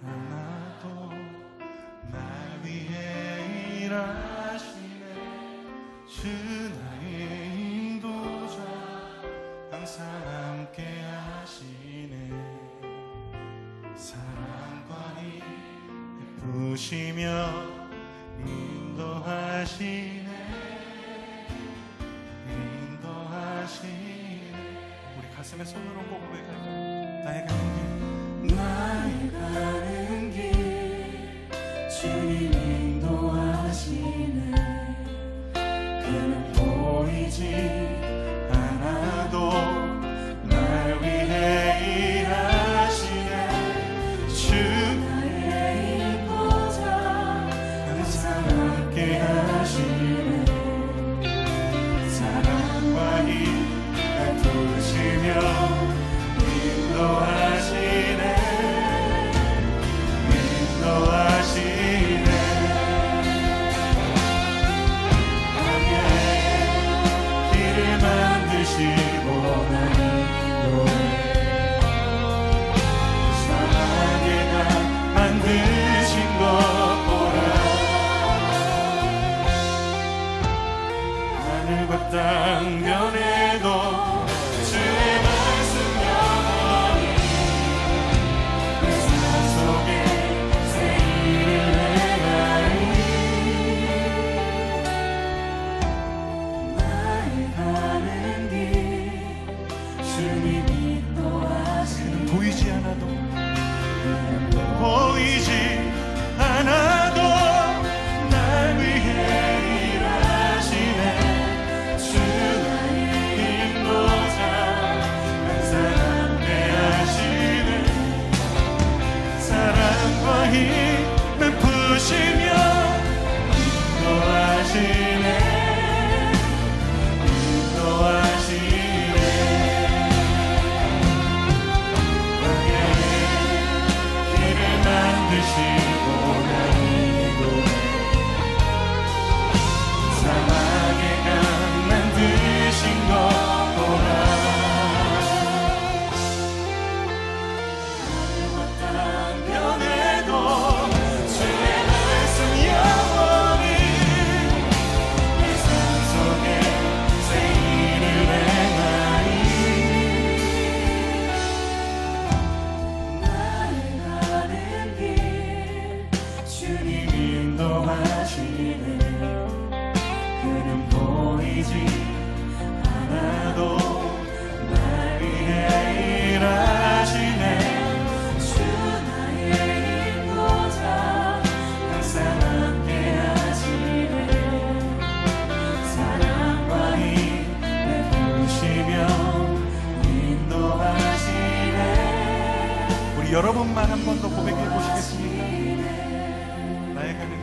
하나도 날 위해 일하시네. 주 나의 인도자 항상 함께 하시네. 사랑과 힘 베푸시며 인도하시네. 우리 가슴에 손을 얹고 고백할까요? 나의 가는 길, 나의 가는 길 주님 인도하시네. 그는 보이지 않아도 날 위해 일하시네. 주 나의 인도자 항상 함께 하시네. 사랑과 힘 베푸시며 인도하시네. 인도하시네. 밤에 길을 만드시고 날 인도해. 사랑의 강 만드신 것 보라. 하늘과 땅 변해도 보이지 않아도 날 위해 일하시네. 주 나의 인도자 항상 함께 하시네. 사랑과 힘 베푸시며 인도하시네. 여러분만 한 번 더 고백해 보시겠습니까? 나의 가는 길,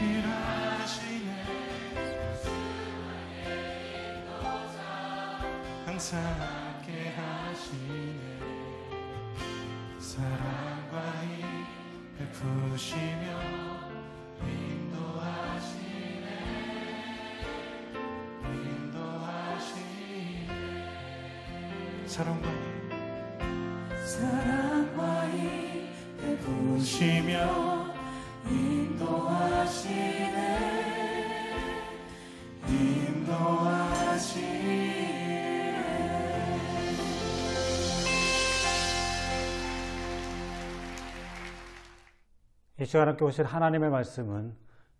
일하시네. 항상 함께 하시네. 사랑과 힘 베푸시며 인도하시네. 사랑과 힘 베푸시며 인도하시네. 이 시간 함께 보실 하나님의 말씀은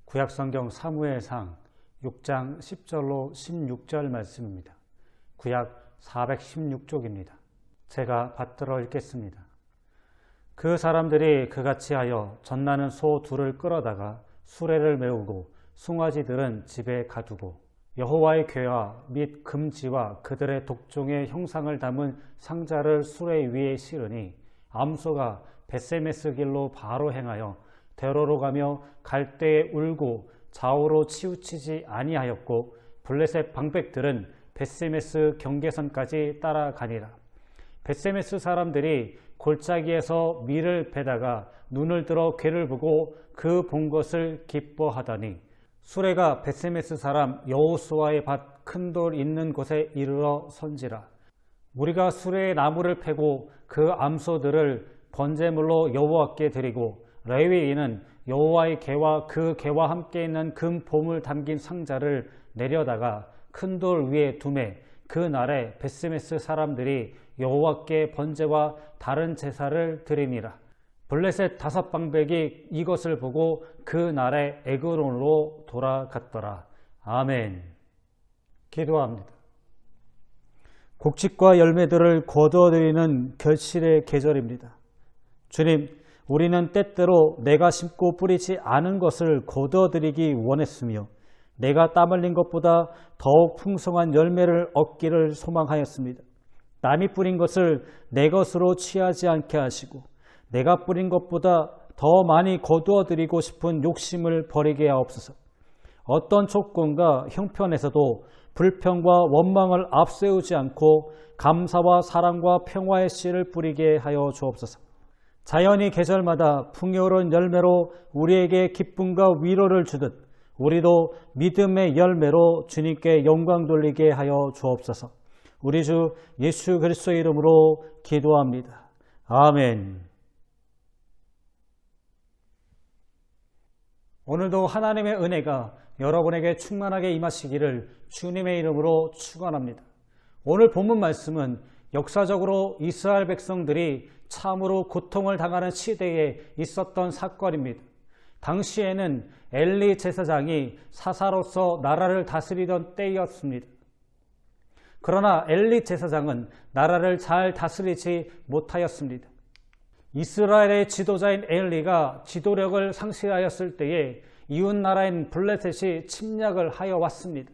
구약성경 사무엘상 6장 10절로 16절 말씀입니다. 구약 416쪽입니다. 제가 받들어 읽겠습니다. 그 사람들이 그같이 하여 젖나는 소 둘을 끌어다가 수레를 메우고 숭아지들은 집에 가두고 여호와의 궤와 및 금지와 그들의 독종의 형상을 담은 상자를 수레 위에 실으니 암소가 벳세메스 길로 바로 행하여 대로로 가며 갈대에 울고 좌우로 치우치지 아니하였고 블레셋 방백들은 벳세메스 경계선까지 따라가니라. 벳세메스 사람들이 골짜기에서 밀을 베다가 눈을 들어 괴를 보고 그 본 것을 기뻐하더니 수레가 벳세메스 사람 여호수아의 밭 큰 돌 있는 곳에 이르러 선지라. 우리가 수레의 나무를 패고 그 암소들을 번제물로 여호와께 드리고 레위인은 여호와의 궤와 그 궤와 함께 있는 금 보물 담긴 상자를 내려다가 큰 돌 위에 두매 그 날에 벳세메스 사람들이 여호와께 번제와 다른 제사를 드리니라. 블레셋 5방백이 이것을 보고 그 날에 에그론으로 돌아갔더라. 아멘. 기도합니다. 곡식과 열매들을 거두어드리는 결실의 계절입니다. 주님, 우리는 때때로 내가 심고 뿌리지 않은 것을 거두어드리기 원했으며 내가 땀 흘린 것보다 더욱 풍성한 열매를 얻기를 소망하였습니다. 남이 뿌린 것을 내 것으로 취하지 않게 하시고 내가 뿌린 것보다 더 많이 거두어드리고 싶은 욕심을 버리게 하옵소서. 어떤 조건과 형편에서도 불평과 원망을 앞세우지 않고 감사와 사랑과 평화의 씨를 뿌리게 하여 주옵소서. 자연이 계절마다 풍요로운 열매로 우리에게 기쁨과 위로를 주듯 우리도 믿음의 열매로 주님께 영광 돌리게 하여 주옵소서. 우리 주 예수 그리스도의 이름으로 기도합니다. 아멘. 오늘도 하나님의 은혜가 여러분에게 충만하게 임하시기를 주님의 이름으로 축원합니다. 오늘 본문 말씀은 역사적으로 이스라엘 백성들이 참으로 고통을 당하는 시대에 있었던 사건입니다. 당시에는 엘리 제사장이 사사로서 나라를 다스리던 때였습니다. 그러나 엘리 제사장은 나라를 잘 다스리지 못하였습니다. 이스라엘의 지도자인 엘리가 지도력을 상실하였을 때에 이웃나라인 블레셋이 침략을 하여 왔습니다.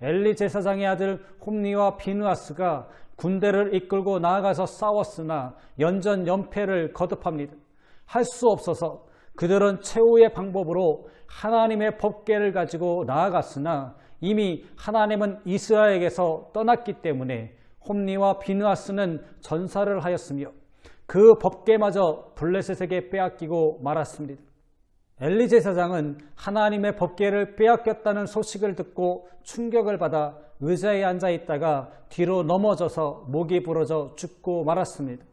엘리 제사장의 아들 홈니와 비느하스가 군대를 이끌고 나아가서 싸웠으나 연전연패를 거듭합니다. 할 수 없어서 그들은 최후의 방법으로 하나님의 법궤를 가지고 나아갔으나 이미 하나님은 이스라엘에게서 떠났기 때문에 홈니와 비느하스는 전사를 하였으며 그 법궤마저 블레셋에게 빼앗기고 말았습니다. 엘리 제사장은 하나님의 법궤를 빼앗겼다는 소식을 듣고 충격을 받아 의자에 앉아 있다가 뒤로 넘어져서 목이 부러져 죽고 말았습니다.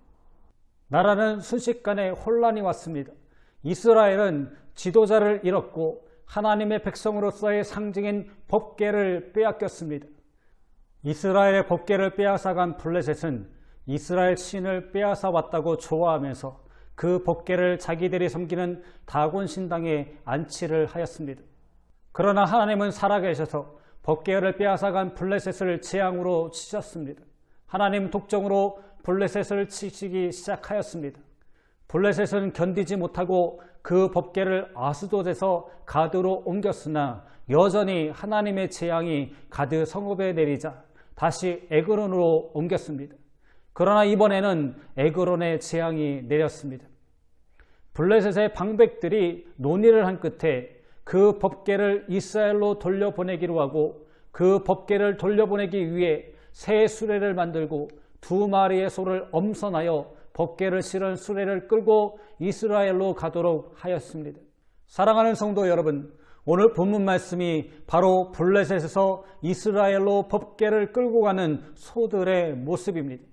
나라는 순식간에 혼란이 왔습니다. 이스라엘은 지도자를 잃었고 하나님의 백성으로서의 상징인 법궤를 빼앗겼습니다. 이스라엘의 법궤를 빼앗아간 블레셋은 이스라엘 신을 빼앗아 왔다고 좋아하면서 그 법궤를 자기들이 섬기는 다곤 신당에 안치를 하였습니다. 그러나 하나님은 살아계셔서 법궤를 빼앗아간 블레셋을 재앙으로 치셨습니다. 하나님 독정으로 블레셋을 치시기 시작하였습니다. 블레셋은 견디지 못하고 그 법궤를 아스돗에서 가드로 옮겼으나 여전히 하나님의 재앙이 가드 성읍에 내리자 다시 에그론으로 옮겼습니다. 그러나 이번에는 에그론의 재앙이 내렸습니다. 블레셋의 방백들이 논의를 한 끝에 그 법궤를 이스라엘로 돌려보내기로 하고 그 법궤를 돌려보내기 위해 새 수레를 만들고 2마리의 소를 엄선하여 법궤를 실은 수레를 끌고 이스라엘로 가도록 하였습니다. 사랑하는 성도 여러분, 오늘 본문 말씀이 바로 블레셋에서 이스라엘로 법궤를 끌고 가는 소들의 모습입니다.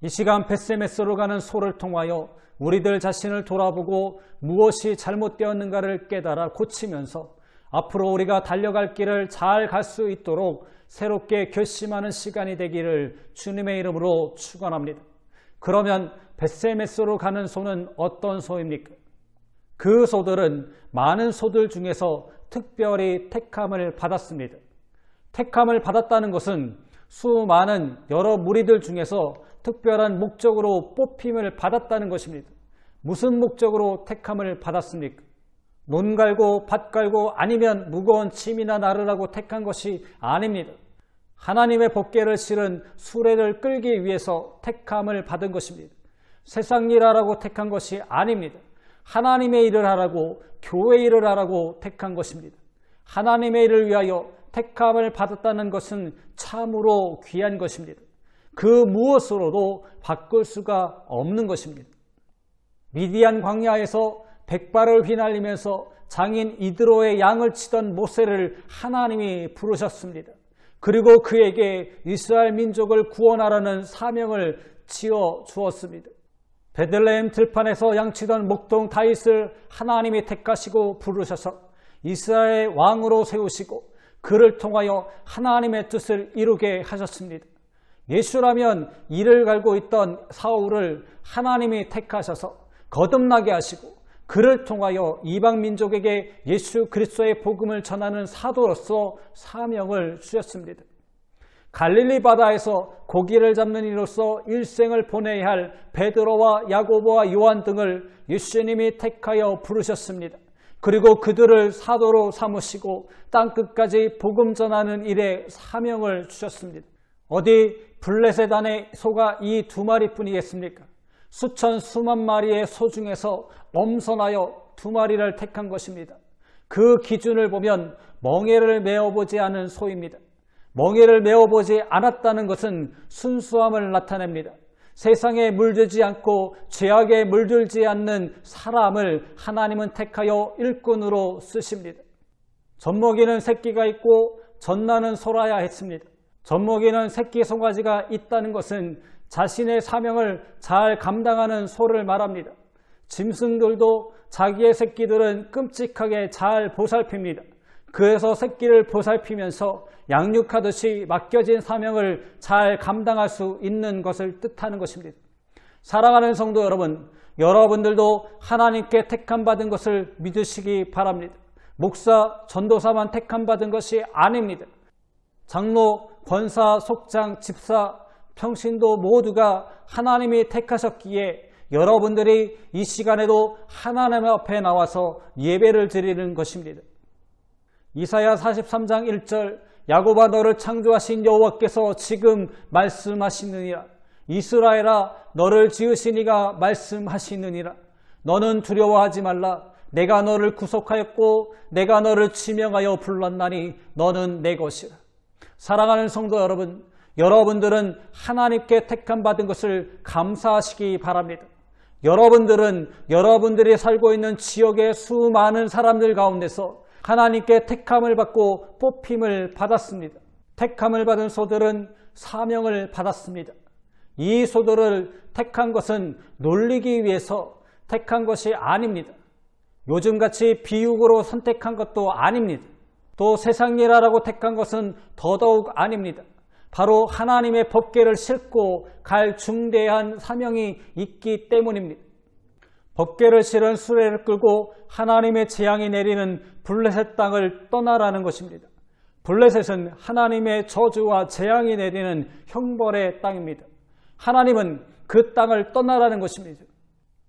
이 시간 벳세메스로 가는 소를 통하여 우리들 자신을 돌아보고 무엇이 잘못되었는가를 깨달아 고치면서 앞으로 우리가 달려갈 길을 잘 갈 수 있도록 새롭게 결심하는 시간이 되기를 주님의 이름으로 축원합니다. 그러면 벳세메스로 가는 소는 어떤 소입니까? 그 소들은 많은 소들 중에서 특별히 택함을 받았습니다. 택함을 받았다는 것은 수많은 여러 무리들 중에서 특별한 목적으로 뽑힘을 받았다는 것입니다. 무슨 목적으로 택함을 받았습니까? 논 갈고 밭 갈고 아니면 무거운 짐이나 나르라고 택한 것이 아닙니다. 하나님의 법궤를 실은 수레를 끌기 위해서 택함을 받은 것입니다. 세상 일 하라고 택한 것이 아닙니다. 하나님의 일을 하라고, 교회 일을 하라고 택한 것입니다. 하나님의 일을 위하여 택함을 받았다는 것은 참으로 귀한 것입니다. 그 무엇으로도 바꿀 수가 없는 것입니다. 미디안 광야에서 백발을 휘날리면서 장인 이드로의 양을 치던 모세를 하나님이 부르셨습니다. 그리고 그에게 이스라엘 민족을 구원하라는 사명을 지어 주었습니다. 베들레헴 들판에서 양치던 목동 다윗을 하나님이 택하시고 부르셔서 이스라엘 왕으로 세우시고 그를 통하여 하나님의 뜻을 이루게 하셨습니다. 예수라면 이를 갈고 있던 사울을 하나님이 택하셔서 거듭나게 하시고 그를 통하여 이방 민족에게 예수 그리스도의 복음을 전하는 사도로서 사명을 주셨습니다. 갈릴리 바다에서 고기를 잡는 이로서 일생을 보내야 할 베드로와 야고보와 요한 등을 예수님이 택하여 부르셨습니다. 그리고 그들을 사도로 삼으시고 땅끝까지 복음 전하는 일에 사명을 주셨습니다. 어디 블레셋 안에 소가 이 2마리뿐이겠습니까? 수천 수만 마리의 소 중에서 엄선하여 2마리를 택한 것입니다. 그 기준을 보면 멍에를 메어보지 않은 소입니다. 멍에를 메어보지 않았다는 것은 순수함을 나타냅니다. 세상에 물들지 않고 죄악에 물들지 않는 사람을 하나님은 택하여 일꾼으로 쓰십니다. 젖먹이는 새끼가 있고 젖나는 소라야 했습니다. 젖먹이는 새끼 송아지가 있다는 것은 자신의 사명을 잘 감당하는 소를 말합니다. 짐승들도 자기의 새끼들은 끔찍하게 잘 보살핍니다. 그래서 새끼를 보살피면서 양육하듯이 맡겨진 사명을 잘 감당할 수 있는 것을 뜻하는 것입니다. 사랑하는 성도 여러분, 여러분들도 하나님께 택함받은 것을 믿으시기 바랍니다. 목사, 전도사만 택함받은 것이 아닙니다. 장로, 권사, 속장, 집사, 평신도 모두가 하나님이 택하셨기에 여러분들이 이 시간에도 하나님 앞에 나와서 예배를 드리는 것입니다. 이사야 43장 1절 야곱아 너를 창조하신 여호와께서 지금 말씀하시느니라. 이스라엘아 너를 지으신 이가 말씀하시느니라. 너는 두려워하지 말라. 내가 너를 구속하였고 내가 너를 지명하여 불렀나니 너는 내 것이라. 사랑하는 성도 여러분, 여러분들은 하나님께 택함받은 것을 감사하시기 바랍니다. 여러분들은 여러분들이 살고 있는 지역의 수많은 사람들 가운데서 하나님께 택함을 받고 뽑힘을 받았습니다. 택함을 받은 소들은 사명을 받았습니다. 이 소들을 택한 것은 놀리기 위해서 택한 것이 아닙니다. 요즘같이 비육으로 선택한 것도 아닙니다. 또 세상 일하라고 택한 것은 더더욱 아닙니다. 바로 하나님의 법궤를 싣고 갈 중대한 사명이 있기 때문입니다. 법궤를 실은 수레를 끌고 하나님의 재앙이 내리는 블레셋 땅을 떠나라는 것입니다. 블레셋은 하나님의 저주와 재앙이 내리는 형벌의 땅입니다. 하나님은 그 땅을 떠나라는 것입니다.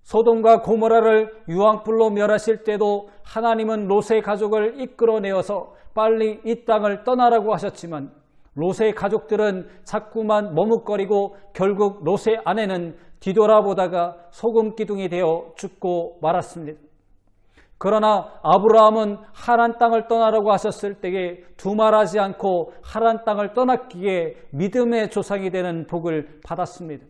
소돔과 고모라를 유황불로 멸하실 때도 하나님은 롯의 가족을 이끌어내어서 빨리 이 땅을 떠나라고 하셨지만 롯의 가족들은 자꾸만 머뭇거리고 결국 롯의 아내는 뒤돌아보다가 소금 기둥이 되어 죽고 말았습니다. 그러나 아브라함은 하란 땅을 떠나라고 하셨을 때에 두말하지 않고 하란 땅을 떠났기에 믿음의 조상이 되는 복을 받았습니다.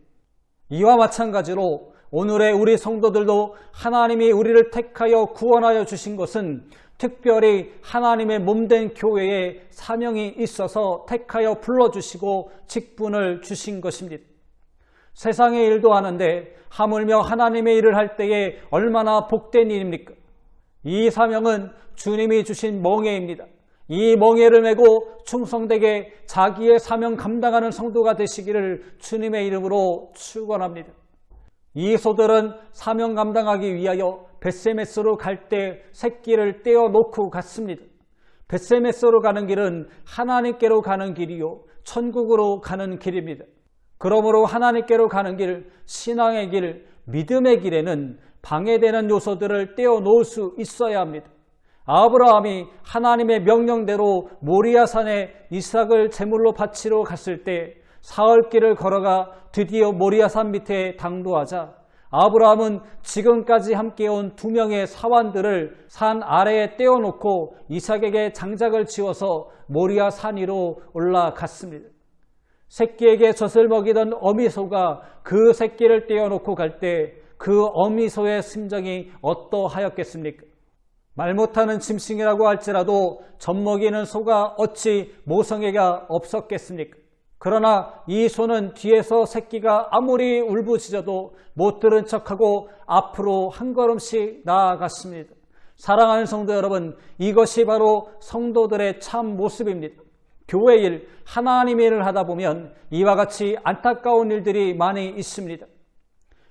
이와 마찬가지로 오늘의 우리 성도들도 하나님이 우리를 택하여 구원하여 주신 것은 특별히 하나님의 몸된 교회에 사명이 있어서 택하여 불러주시고 직분을 주신 것입니다. 세상의 일도 하는데 하물며 하나님의 일을 할 때에 얼마나 복된 일입니까? 이 사명은 주님이 주신 멍에입니다. 이 멍에를 메고 충성되게 자기의 사명 감당하는 성도가 되시기를 주님의 이름으로 축원합니다. 이 소들은 사명 감당하기 위하여 벳세메스로 갈 때 새끼를 떼어놓고 갔습니다. 벳세메스로 가는 길은 하나님께로 가는 길이요 천국으로 가는 길입니다. 그러므로 하나님께로 가는 길, 신앙의 길, 믿음의 길에는 방해되는 요소들을 떼어놓을 수 있어야 합니다. 아브라함이 하나님의 명령대로 모리아산에 이삭을 제물로 바치러 갔을 때 사흘길을 걸어가 드디어 모리아산 밑에 당도하자 아브라함은 지금까지 함께온 2명의 사환들을 산 아래에 떼어놓고 이삭에게 장작을 지어서 모리아산 위로 올라갔습니다. 새끼에게 젖을 먹이던 어미소가 그 새끼를 떼어놓고 갈 때 그 어미소의 심정이 어떠하였겠습니까? 말 못하는 짐승이라고 할지라도 젖 먹이는 소가 어찌 모성애가 없었겠습니까? 그러나 이 소는 뒤에서 새끼가 아무리 울부짖어도 못 들은 척하고 앞으로 한 걸음씩 나아갔습니다. 사랑하는 성도 여러분, 이것이 바로 성도들의 참 모습입니다. 교회 일, 하나님의 일을 하다 보면 이와 같이 안타까운 일들이 많이 있습니다.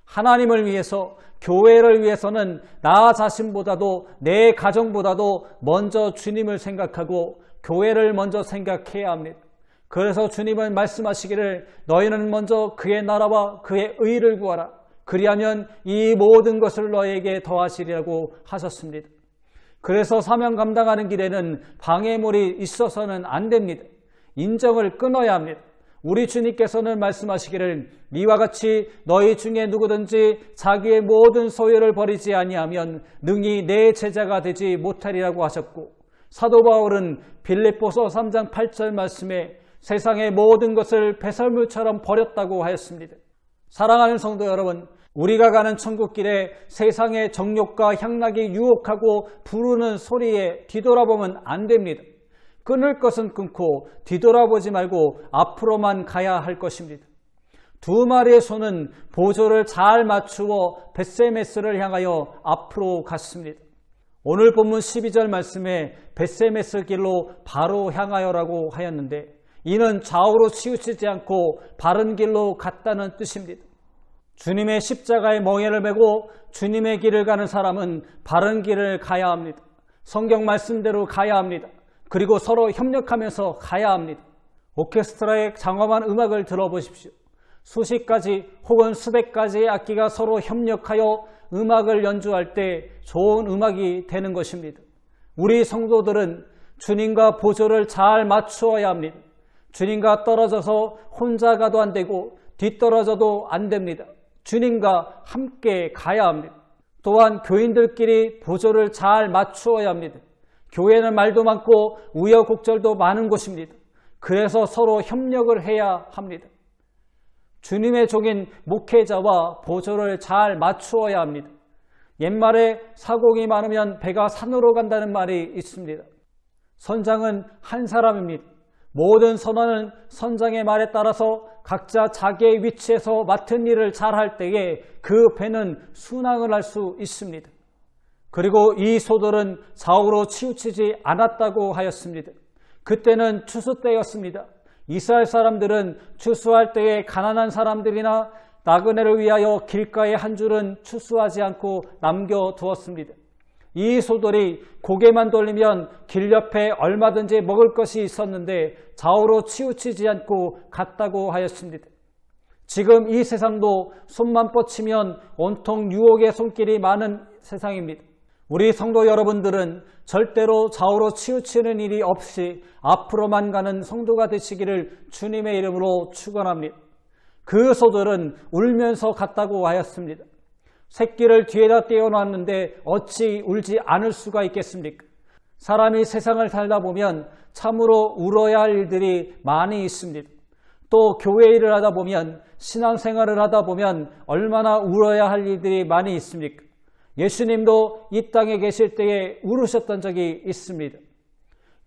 하나님을 위해서, 교회를 위해서는 나 자신보다도 내 가정보다도 먼저 주님을 생각하고 교회를 먼저 생각해야 합니다. 그래서 주님은 말씀하시기를 너희는 먼저 그의 나라와 그의 의를 구하라. 그리하면 이 모든 것을 너희에게 더하시리라고 하셨습니다. 그래서 사명 감당하는 길에는 방해물이 있어서는 안 됩니다. 인정을 끊어야 합니다. 우리 주님께서는 말씀하시기를 이와 같이 너희 중에 누구든지 자기의 모든 소유를 버리지 아니하면 능히 내 제자가 되지 못하리라고 하셨고, 사도 바울은 빌립보서 3장 8절 말씀에 세상의 모든 것을 배설물처럼 버렸다고 하였습니다. 사랑하는 성도 여러분, 우리가 가는 천국길에 세상의 정욕과 향락이 유혹하고 부르는 소리에 뒤돌아보면 안 됩니다. 끊을 것은 끊고 뒤돌아보지 말고 앞으로만 가야 할 것입니다. 두 마리의 소는 보조를 잘 맞추어 벳세메스를 향하여 앞으로 갔습니다. 오늘 본문 12절 말씀에 벳세메스 길로 바로 향하여라고 하였는데, 이는 좌우로 치우치지 않고 바른 길로 갔다는 뜻입니다. 주님의 십자가의 멍에를 메고 주님의 길을 가는 사람은 바른 길을 가야 합니다. 성경 말씀대로 가야 합니다. 그리고 서로 협력하면서 가야 합니다. 오케스트라의 장엄한 음악을 들어보십시오. 수십 가지 혹은 수백 가지의 악기가 서로 협력하여 음악을 연주할 때 좋은 음악이 되는 것입니다. 우리 성도들은 주님과 보조를 잘 맞추어야 합니다. 주님과 떨어져서 혼자 가도 안 되고 뒤떨어져도 안 됩니다. 주님과 함께 가야 합니다. 또한 교인들끼리 보조를 잘 맞추어야 합니다. 교회는 말도 많고 우여곡절도 많은 곳입니다. 그래서 서로 협력을 해야 합니다. 주님의 종인 목회자와 보조를 잘 맞추어야 합니다. 옛말에 사공이 많으면 배가 산으로 간다는 말이 있습니다. 선장은 한 사람입니다. 모든 선원은 선장의 말에 따라서 각자 자기의 위치에서 맡은 일을 잘할 때에 그 배는 순항을 할 수 있습니다. 그리고 이 소들은 좌우로 치우치지 않았다고 하였습니다. 그때는 추수 때였습니다. 이스라엘 사람들은 추수할 때에 가난한 사람들이나 나그네를 위하여 길가에 한 줄은 추수하지 않고 남겨두었습니다. 이 소들이 고개만 돌리면 길 옆에 얼마든지 먹을 것이 있었는데 좌우로 치우치지 않고 갔다고 하였습니다. 지금 이 세상도 손만 뻗치면 온통 유혹의 손길이 많은 세상입니다. 우리 성도 여러분들은 절대로 좌우로 치우치는 일이 없이 앞으로만 가는 성도가 되시기를 주님의 이름으로 축원합니다. 그 소들은 울면서 갔다고 하였습니다. 새끼를 뒤에다 떼어놨는데 어찌 울지 않을 수가 있겠습니까? 사람이 세상을 살다 보면 참으로 울어야 할 일들이 많이 있습니다. 또 교회 일을 하다 보면, 신앙생활을 하다 보면 얼마나 울어야 할 일들이 많이 있습니까? 예수님도 이 땅에 계실 때에 울으셨던 적이 있습니다.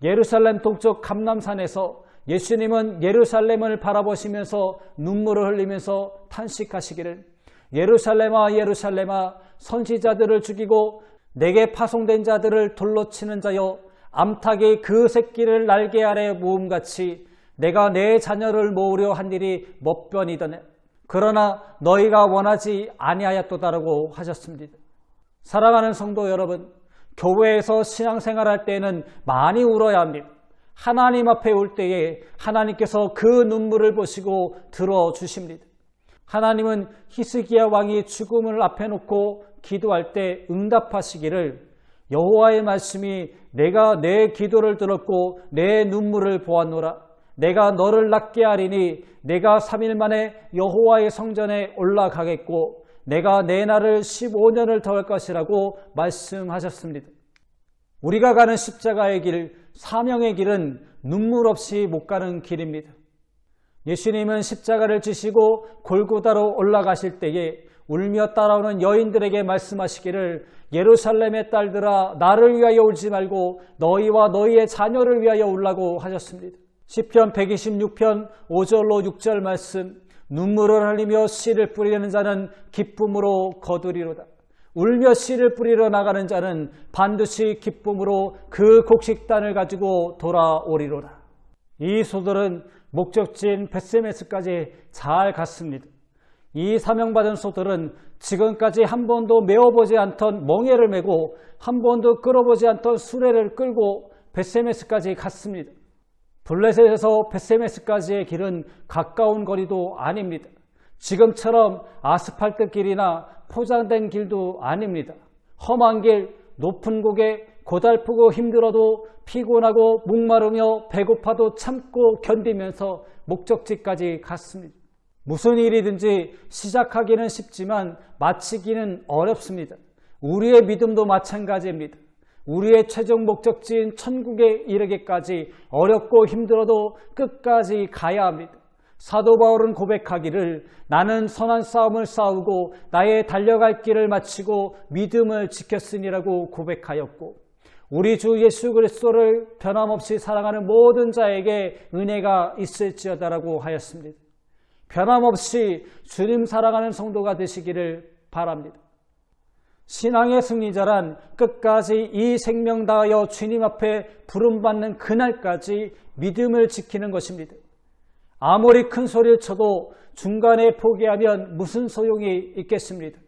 예루살렘 동쪽 감람산에서 예수님은 예루살렘을 바라보시면서 눈물을 흘리면서 탄식하시기를, 예루살렘아 예루살렘아 선지자들을 죽이고 내게 파송된 자들을 돌로 치는 자여, 암탉이 그 새끼를 날개 아래 모음같이 내가 내 자녀를 모으려 한 일이 몇 번이더냐. 그러나 너희가 원하지 아니하였도다라고 하셨습니다. 사랑하는 성도 여러분, 교회에서 신앙생활할 때에는 많이 울어야 합니다. 하나님 앞에 올 때에 하나님께서 그 눈물을 보시고 들어주십니다. 하나님은 히스기야 왕이 죽음을 앞에 놓고 기도할 때 응답하시기를, 여호와의 말씀이 내가 내 기도를 들었고 내 눈물을 보았노라. 내가 너를 낫게 하리니 내가 3일 만에 여호와의 성전에 올라가겠고 내가 내 날을 15년을 더할 것이라고 말씀하셨습니다. 우리가 가는 십자가의 길, 사명의 길은 눈물 없이 못 가는 길입니다. 예수님은 십자가를 지시고 골고다로 올라가실 때에 울며 따라오는 여인들에게 말씀하시기를 예루살렘의 딸들아 나를 위하여 울지 말고 너희와 너희의 자녀를 위하여 울라고 하셨습니다. 시편 126편 5절로 6절 말씀 눈물을 흘리며 씨를 뿌리는 자는 기쁨으로 거두리로다. 울며 씨를 뿌리러 나가는 자는 반드시 기쁨으로 그 곡식단을 가지고 돌아오리로다. 이 소들은 목적지인 벳세메스까지 잘 갔습니다. 이 사명받은 소들은 지금까지 한 번도 메어보지 않던 멍에를 메고 한 번도 끌어보지 않던 수레를 끌고 벳세메스까지 갔습니다. 블레셋에서 벳세메스까지의 길은 가까운 거리도 아닙니다. 지금처럼 아스팔트 길이나 포장된 길도 아닙니다. 험한 길, 높은 고개, 고달프고 힘들어도 피곤하고 목마르며 배고파도 참고 견디면서 목적지까지 갔습니다. 무슨 일이든지 시작하기는 쉽지만 마치기는 어렵습니다. 우리의 믿음도 마찬가지입니다. 우리의 최종 목적지인 천국에 이르기까지 어렵고 힘들어도 끝까지 가야 합니다. 사도 바울은 고백하기를 나는 선한 싸움을 싸우고 나의 달려갈 길을 마치고 믿음을 지켰으니라고 고백하였고 우리 주 예수 그리스도를 변함없이 사랑하는 모든 자에게 은혜가 있을지어다라고 하였습니다. 변함없이 주님 사랑하는 성도가 되시기를 바랍니다. 신앙의 승리자란 끝까지 이 생명 다하여 주님 앞에 부름받는 그날까지 믿음을 지키는 것입니다. 아무리 큰 소리를 쳐도 중간에 포기하면 무슨 소용이 있겠습니다.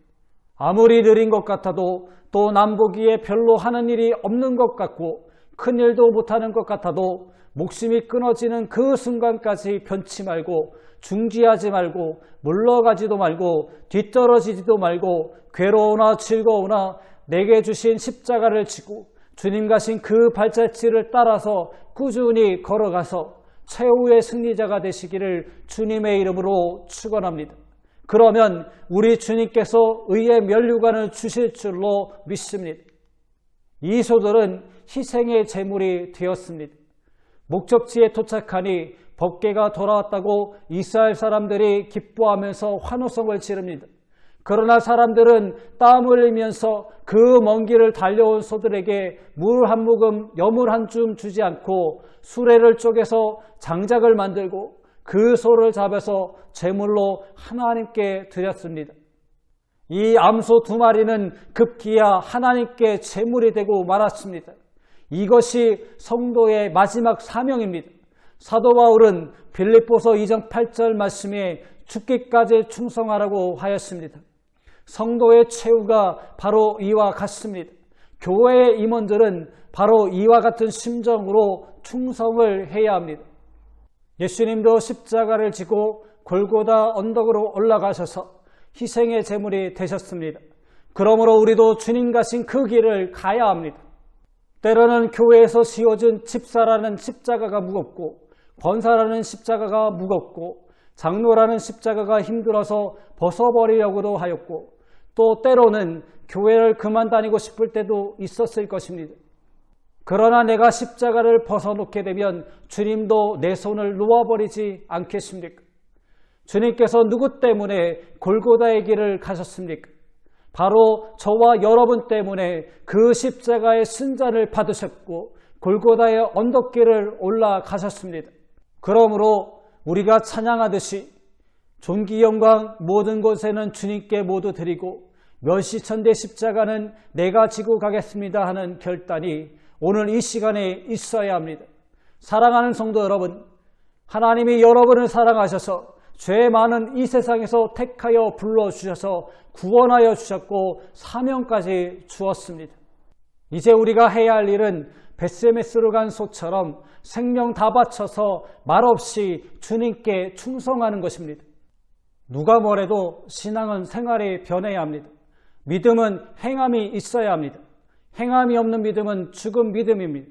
아무리 느린 것 같아도 또 남보기에 별로 하는 일이 없는 것 같고 큰 일도 못하는 것 같아도 목숨이 끊어지는 그 순간까지 변치 말고 중지하지 말고 물러가지도 말고 뒤떨어지지도 말고 괴로우나 즐거우나 내게 주신 십자가를 지고 주님 가신 그 발자취를 따라서 꾸준히 걸어가서 최후의 승리자가 되시기를 주님의 이름으로 축원합니다. 그러면 우리 주님께서 의의 면류관을 주실 줄로 믿습니다. 이 소들은 희생의 제물이 되었습니다. 목적지에 도착하니 법궤가 돌아왔다고 이스라엘 사람들이 기뻐하면서 환호성을 지릅니다. 그러나 사람들은 땀 흘리면서 그 먼 길을 달려온 소들에게 물 한 모금, 여물 한 줌 주지 않고 수레를 쪼개서 장작을 만들고 그 소를 잡아서 제물로 하나님께 드렸습니다. 이 암소 2마리는 급기야 하나님께 제물이 되고 말았습니다. 이것이 성도의 마지막 사명입니다. 사도 바울은 빌립보서 2장 8절 말씀에 죽기까지 충성하라고 하였습니다. 성도의 최후가 바로 이와 같습니다. 교회의 임원들은 바로 이와 같은 심정으로 충성을 해야 합니다. 예수님도 십자가를 지고 골고다 언덕으로 올라가셔서 희생의 제물이 되셨습니다. 그러므로 우리도 주님 가신 그 길을 가야 합니다. 때로는 교회에서 씌워진 집사라는 십자가가 무겁고 권사라는 십자가가 무겁고 장로라는 십자가가 힘들어서 벗어버리려고도 하였고 또 때로는 교회를 그만 다니고 싶을 때도 있었을 것입니다. 그러나 내가 십자가를 벗어놓게 되면 주님도 내 손을 놓아버리지 않겠습니까? 주님께서 누구 때문에 골고다의 길을 가셨습니까? 바로 저와 여러분 때문에 그 십자가의 순잔을 받으셨고 골고다의 언덕길을 올라가셨습니다. 그러므로 우리가 찬양하듯이 존귀 영광 모든 곳에는 주님께 모두 드리고 멸시천대 십자가는 내가 지고 가겠습니다 하는 결단이 오늘 이 시간에 있어야 합니다. 사랑하는 성도 여러분, 하나님이 여러분을 사랑하셔서 죄 많은 이 세상에서 택하여 불러주셔서 구원하여 주셨고 사명까지 주었습니다. 이제 우리가 해야 할 일은 벳세메스로 간 소처럼 생명 다 바쳐서 말없이 주님께 충성하는 것입니다. 누가 뭐래도 신앙은 생활이 변해야 합니다. 믿음은 행함이 있어야 합니다. 행함이 없는 믿음은 죽은 믿음입니다.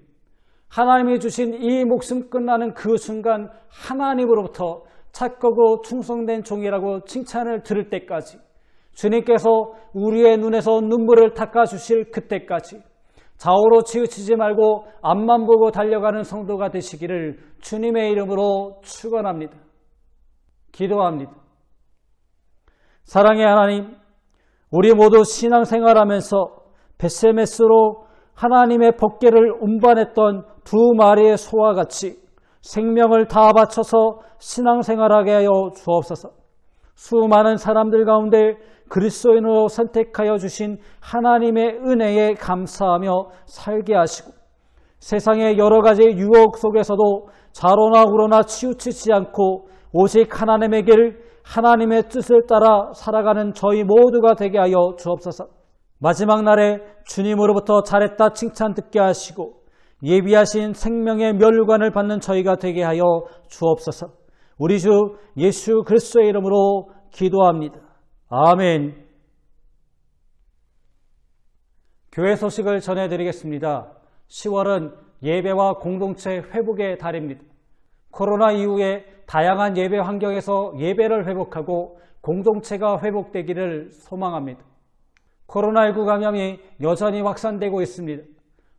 하나님이 주신 이 목숨 끝나는 그 순간 하나님으로부터 착하고 충성된 종이라고 칭찬을 들을 때까지 주님께서 우리의 눈에서 눈물을 닦아주실 그때까지 좌우로 치우치지 말고 앞만 보고 달려가는 성도가 되시기를 주님의 이름으로 축원합니다. 기도합니다. 사랑의 하나님, 우리 모두 신앙생활하면서 벳세메스로 하나님의 법궤를 운반했던 두 마리의 소와 같이 생명을 다 바쳐서 신앙생활하게 하여 주옵소서. 수많은 사람들 가운데 그리스도인으로 선택하여 주신 하나님의 은혜에 감사하며 살게 하시고 세상의 여러 가지 유혹 속에서도 좌로나 우로나 치우치지 않고 오직 하나님의 길, 하나님의 뜻을 따라 살아가는 저희 모두가 되게 하여 주옵소서. 마지막 날에 주님으로부터 잘했다 칭찬 듣게 하시고 예비하신 생명의 멸관을 받는 저희가 되게 하여 주옵소서. 우리 주 예수 그리스도의 이름으로 기도합니다. 아멘. 교회 소식을 전해드리겠습니다. 10월은 예배와 공동체 회복의 달입니다. 코로나 이후에 다양한 예배 환경에서 예배를 회복하고 공동체가 회복되기를 소망합니다. 코로나19 감염이 여전히 확산되고 있습니다.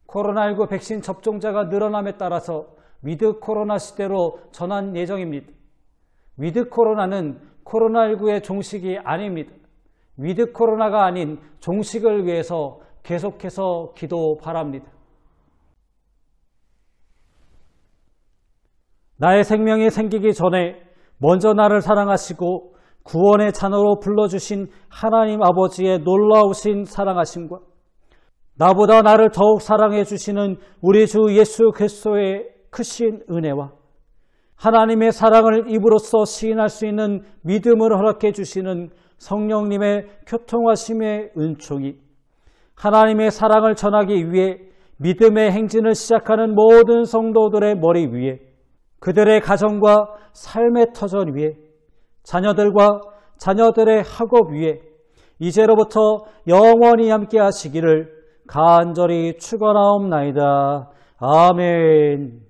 코로나19 백신 접종자가 늘어남에 따라서 위드 코로나 시대로 전환 예정입니다. 위드 코로나는 코로나19의 종식이 아닙니다. 위드 코로나가 아닌 종식을 위해서 계속해서 기도 바랍니다. 나의 생명이 생기기 전에 먼저 나를 사랑하시고 구원의 자녀로 불러주신 하나님 아버지의 놀라우신 사랑하심과 나보다 나를 더욱 사랑해 주시는 우리 주 예수 그리스도의 크신 은혜와 하나님의 사랑을 입으로써 시인할 수 있는 믿음을 허락해 주시는 성령님의 교통하심의 은총이 하나님의 사랑을 전하기 위해 믿음의 행진을 시작하는 모든 성도들의 머리 위에 그들의 가정과 삶의 터전 위에 자녀들과 자녀들의 학업 위에 이제로부터 영원히 함께 하시기를 간절히 축원하옵나이다. 아멘.